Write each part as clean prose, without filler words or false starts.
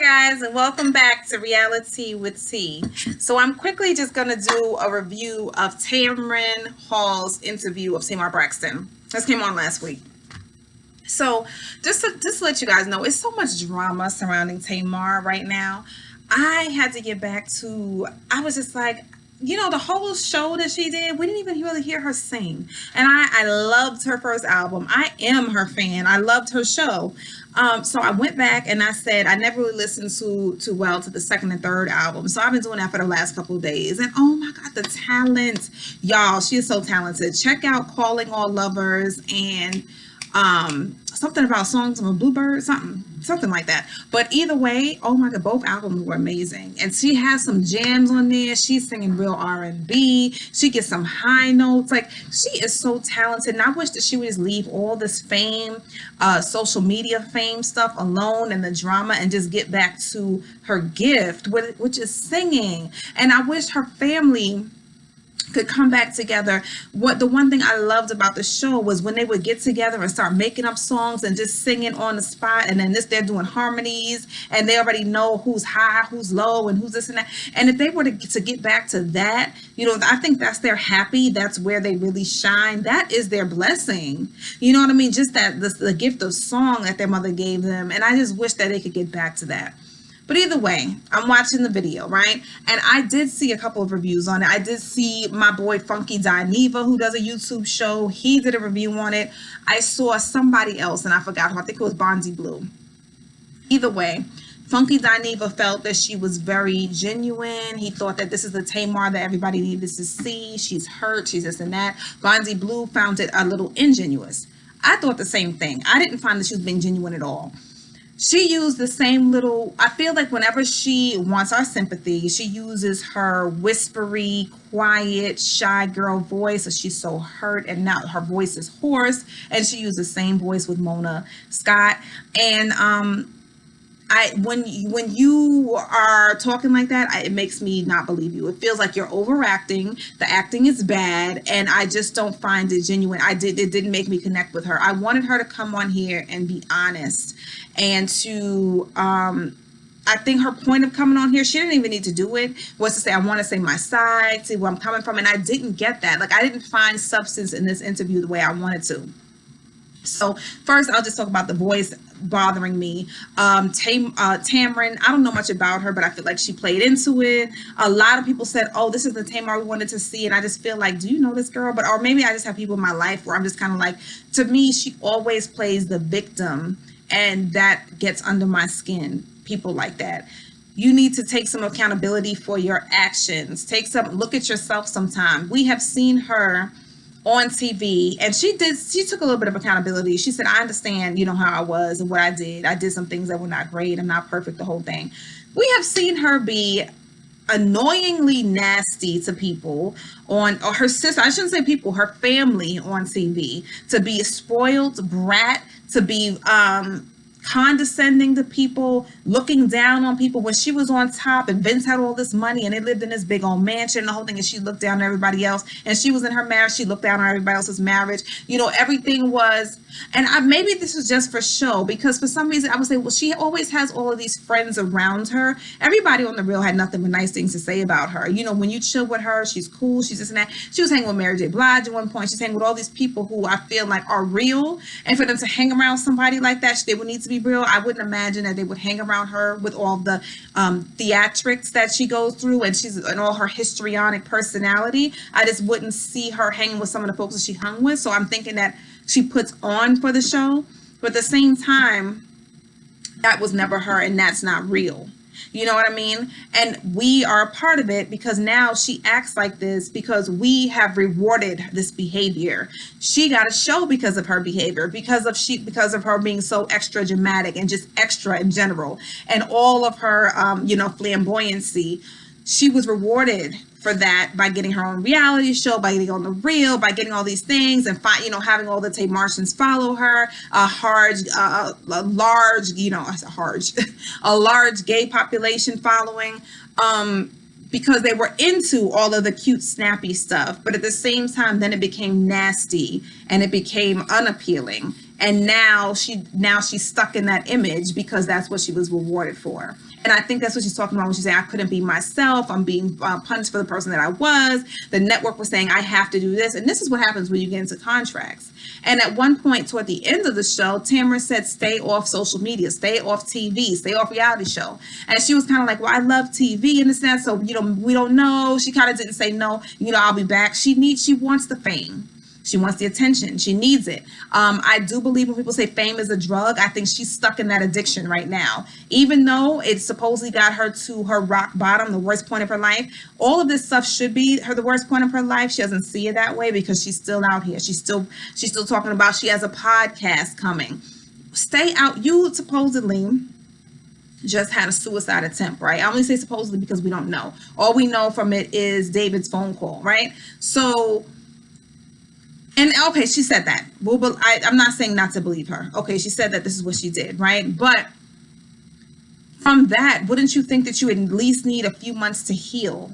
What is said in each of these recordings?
Hi guys, and welcome back to Reality with T. So I'm quickly just gonna do a review of Tamron Hall's interview of Tamar Braxton. This came on last week. So just to let you guys know, it's so much drama surrounding Tamar right now. I had to get back to. I was just like, the whole show that she did, we didn't even really hear her sing. And I loved her first album. I am her fan. I loved her show. So I went back and I said I never really listened too well to the second and third album. So I've been doing that for the last couple of days. And oh my God, the talent. Y'all, she is so talented. Check out Calling All Lovers and something about Songs of a Bluebird, something like that. But either way, oh my God, both albums were amazing. And she has some jams on there. She's singing real R&B. She gets some high notes. Like, she is so talented. And I wish that she would just leave all this fame, social media fame stuff alone and the drama and just get back to her gift, which is singing. And I wish her family could come back together. The one thing I loved about the show was when they would get together and start making up songs and just singing on the spot, and then they're doing harmonies and they already know who's high, who's low, and who's this and that. And if they were to get back to that, I think that's their happy. That's where they really shine. That is their blessing. You know what I mean? Just that the gift of song that their mother gave them. And I just wish that they could get back to that. But either way, I'm watching the video, right? And I did see a couple of reviews on it. I did see my boy Funky Dineva, who does a YouTube show. He did a review on it. I saw somebody else, and I forgot who. I think it was Bonzi Blue. Either way, Funky Dineva felt that she was very genuine. He thought that this is the Tamar that everybody needed to see. She's hurt. She's this and that. Bonzi Blue found it a little ingenuous. I thought the same thing. I didn't find that she was being genuine at all. She used the same little, I feel like whenever she wants our sympathy, she uses her whispery, quiet, shy girl voice. So she's so hurt, and now her voice is hoarse, and she used the same voice with Mona Scott. And when you are talking like that, it makes me not believe you. It feels like you're overacting. The acting is bad, and I just don't find it genuine. It didn't make me connect with her. I wanted her to come on here and be honest, and to I think her point of coming on here, she didn't even need to do it, was to say, I want to say my side, see where I'm coming from. And I didn't get that. Like, I didn't find substance in this interview the way I wanted to. So first, I'll just talk about the voice bothering me. Tamron, I don't know much about her, but I feel like she played into it. A lot of people said, oh, this is the Tamar we wanted to see. And I just feel like, do you know this girl? Or maybe I just have people in my life where I'm just kind of like, to me, she always plays the victim. And that gets under my skin, people like that. You need to take some accountability for your actions. Look at yourself sometime. We have seen her on TV, and she took a little bit of accountability. She said, I understand, how I was and what I did. I did some things that were not great. I'm not perfect, the whole thing. We have seen her be annoyingly nasty to people or her sister, I shouldn't say people, her family on TV, to be a spoiled brat, to be condescending to people, looking down on people. When she was on top and Vince had all this money and they lived in this big old mansion and the whole thing, and she looked down on everybody else, and she was in her marriage, she looked down on everybody else's marriage. Everything was, and maybe this was just for show, because for some reason I would say, well, she always has all of these friends around her. Everybody on The Real had nothing but nice things to say about her. When you chill with her, she's cool, she's this and that. She was hanging with Mary J. Blige at one point. She's hanging with all these people who I feel like are real, and for them to hang around somebody like that, they would need to be real. I wouldn't imagine that they would hang around her with all the theatrics that she goes through, and all her histrionic personality. I just wouldn't see her hanging with some of the folks that she hung with. So I'm thinking that she puts on for the show, but at the same time, that was never her, and that's not real. You know what I mean? And we are a part of it, because now she acts like this because we have rewarded this behavior. She got a show because of her behavior, because of her being so extra dramatic and just extra in general, and all of her flamboyancy. She was rewarded for that by getting her own reality show, by getting on The Real, by getting all these things, and having all the Tamartians follow her, a large gay population following, because they were into all of the cute, snappy stuff. But at the same time, then it became nasty and it became unappealing. and now she's stuck in that image because that's what she was rewarded for. And I think that's what she's talking about when she's saying, I couldn't be myself. I'm being punished for the person that I was. The network was saying, I have to do this. And this is what happens when you get into contracts. And at one point toward the end of the show, Tamron said, stay off social media, stay off TV, stay off reality show. And she was kind of like, well, I love TV in the sense, so, we don't know. She kind of didn't say, no, I'll be back. She wants the fame. She wants the attention. She needs it. I do believe when people say fame is a drug, I think she's stuck in that addiction right now. Even though it supposedly got her to her rock bottom, the worst point of her life, all of this stuff should be the worst point of her life. She doesn't see it that way because she's still out here. She's still talking about she has a podcast coming. Stay out. You supposedly just had a suicide attempt, right? I only say supposedly because we don't know. All we know from it is David's phone call, right? So... And okay, she said that. Well, but I'm not saying not to believe her. Okay, she said that this is what she did, right? But from that, wouldn't you think that you would at least need a few months to heal?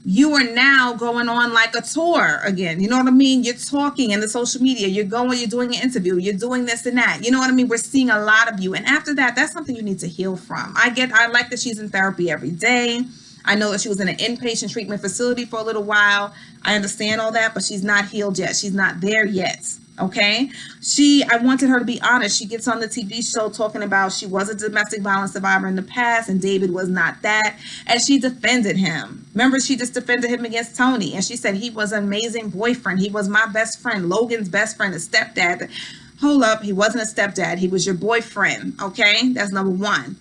You are now going on like a tour again. You know what I mean? You're talking in the social media. You're doing an interview. You're doing this and that. You know what I mean? We're seeing a lot of you. And after that, that's something you need to heal from. I like that she's in therapy every day. I know that she was in an inpatient treatment facility for a little while. I understand all that, but she's not healed yet. She's not there yet. Okay. I wanted her to be honest. She gets on the TV show talking about she was a domestic violence survivor in the past and David was not that. And she defended him. Remember, she just defended him against Tony. And she said he was an amazing boyfriend. He was my best friend, Logan's best friend, a stepdad. Hold up. He wasn't a stepdad. He was your boyfriend. Okay. That's number one.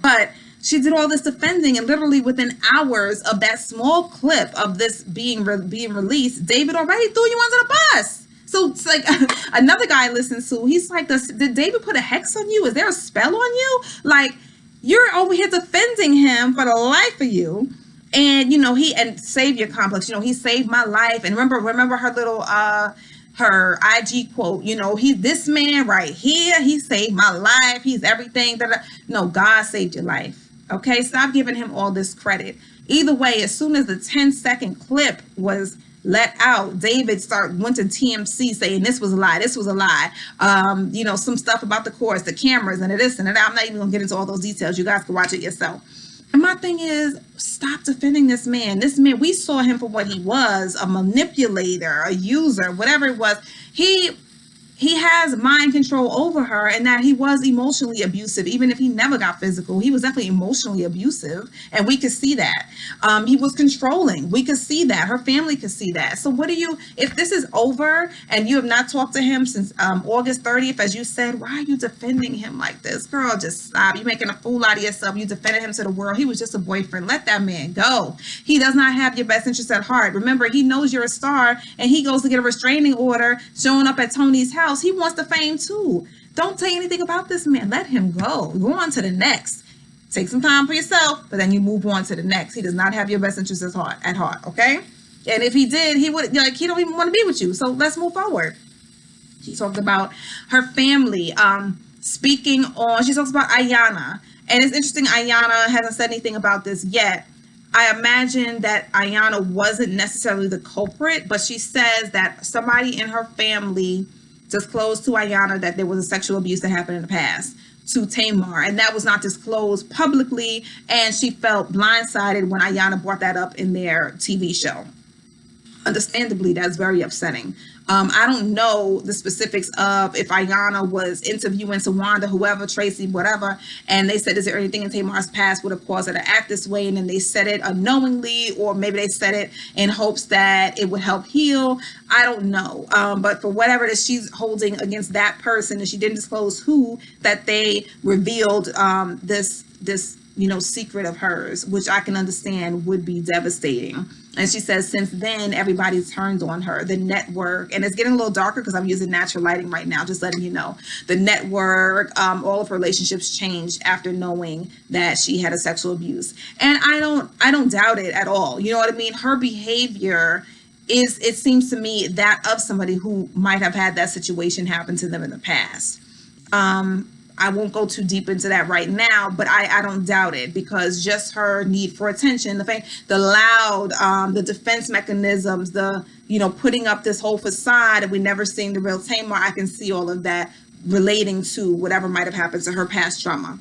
But she did all this defending, and literally within hours of that small clip of this being released, David already threw you under the bus. So it's like another guy I listened to, he's like, did David put a hex on you? Is there a spell on you? Like, you're over here defending him for the life of you. And, and savior complex, he saved my life. And remember her little, her IG quote, he's this man right here. He saved my life. He's everything no, God saved your life. Okay, stop giving him all this credit. Either way, as soon as the 10-second clip was let out, David went to TMC saying this was a lie. This was a lie. Some stuff about the course, the cameras, and this and that. I'm not even gonna get into all those details. You guys can watch it yourself. And my thing is, stop defending this man. This man, we saw him for what he was, a manipulator, a user, whatever it was. He has mind control over her, and that he was emotionally abusive. Even if he never got physical, he was definitely emotionally abusive, and we could see that. He was controlling. We could see that. Her family could see that. So if this is over and you have not talked to him since August 30th, as you said, why are you defending him like this? Girl, just stop. You're making a fool out of yourself. You defended him to the world. He was just a boyfriend. Let that man go. He does not have your best interest at heart. Remember, he knows you're a star, and he goes to get a restraining order showing up at Tony's house. He wants the fame too. Don't say anything about this man. Let him go. Go on to the next. Take some time for yourself, but then you move on to the next. He does not have your best interest at heart. Okay. And if he did, he would he don't even want to be with you. So let's move forward. She talked about her family. She talks about Ayanna. And it's interesting, Ayanna hasn't said anything about this yet. I imagine that Ayanna wasn't necessarily the culprit, but she says that somebody in her family disclosed to Ayanna that there was a sexual abuse that happened in the past to Tamar, and that was not disclosed publicly, and she felt blindsided when Ayanna brought that up in their TV show. Understandably, that's very upsetting. I don't know the specifics of if Ayanna was interviewing Tawanda, whoever, Tracy, whatever, and they said, is there anything in Tamar's past would have caused her to act this way? And then they said it unknowingly, or maybe they said it in hopes that it would help heal. I don't know. But for whatever that she's holding against that person, and she didn't disclose who, that they revealed this secret of hers, which I can understand would be devastating. And she says, since then, everybody's turned on her, the network, and it's getting a little darker because I'm using natural lighting right now, just letting you know. The network, all of her relationships changed after knowing that she had a sexual abuse. And I don't doubt it at all. You know what I mean? Her behavior it seems to me, that of somebody who might have had that situation happen to them in the past. I won't go too deep into that right now, but I don't doubt it, because just her need for attention, the loud, the defense mechanisms, the, putting up this whole facade, and we never seeing the real Tamar. I can see all of that relating to whatever might have happened to her past trauma.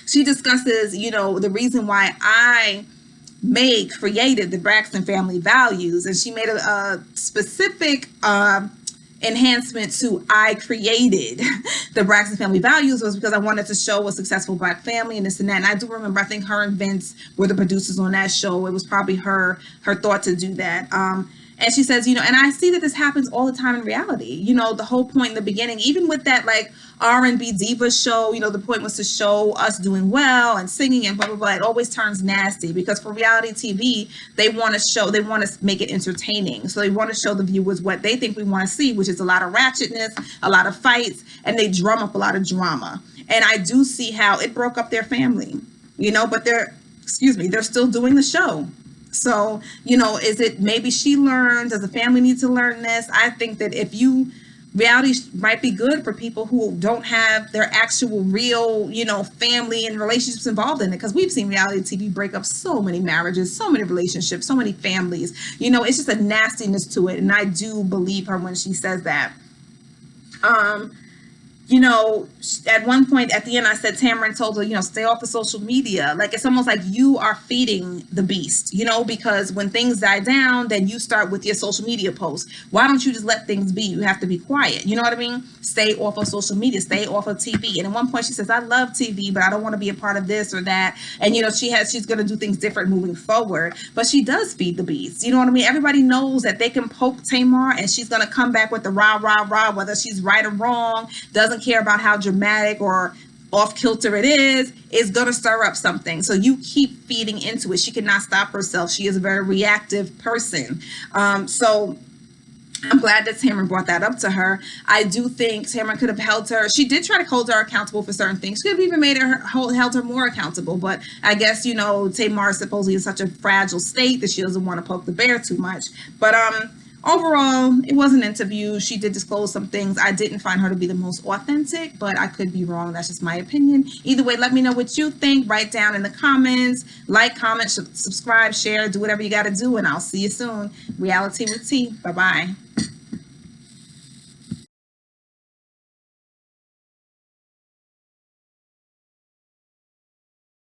She discusses, the reason why I created the Braxton family values, and she made a specific enhancement to I created the Braxton family values was because I wanted to show a successful Black family and this and that. And I do remember, I think her and Vince were the producers on that show. It was probably her thought to do that. And she says, and I see that this happens all the time in reality. The whole point in the beginning, even with that like R&B diva show, the point was to show us doing well and singing and blah, blah, blah. It always turns nasty, because for reality TV, they want to make it entertaining. So they want to show the viewers what they think we want to see, which is a lot of ratchetness, a lot of fights, and they drum up a lot of drama. And I do see how it broke up their family, but they're still doing the show. So, is it maybe she learned? Does the family need to learn this? I think that reality might be good for people who don't have their actual real, family and relationships involved in it. Because we've seen reality TV break up so many marriages, so many relationships, so many families. It's just a nastiness to it. And I do believe her when she says that. At one point at the end, I said, Tamron told her, stay off of social media. Like, it's almost like you are feeding the beast, because when things die down, then you start with your social media posts. Why don't you just let things be? You have to be quiet. You know what I mean? Stay off of social media, stay off of TV. And at one point she says, I love TV, but I don't want to be a part of this or that. And, she's going to do things different moving forward, but she does feed the beast. You know what I mean? Everybody knows that they can poke Tamar and she's going to come back with the rah, rah, rah, whether she's right or wrong, doesn't care about how dramatic or off kilter it is going to stir up something. So you keep feeding into it. She cannot stop herself. She is a very reactive person. So I'm glad that Tamron brought that up to her. I do think Tamron could have held her. She did try to hold her accountable for certain things. She could have even held her more accountable. But I guess, Tamar is supposedly in such a fragile state that she doesn't want to poke the bear too much. But overall, it was an interview. She did disclose some things. I didn't find her to be the most authentic, but I could be wrong. That's just my opinion. Either way, let me know what you think. Write down in the comments. Like, comment, subscribe, share, do whatever you got to do, and I'll see you soon. Reality with T. Bye-bye.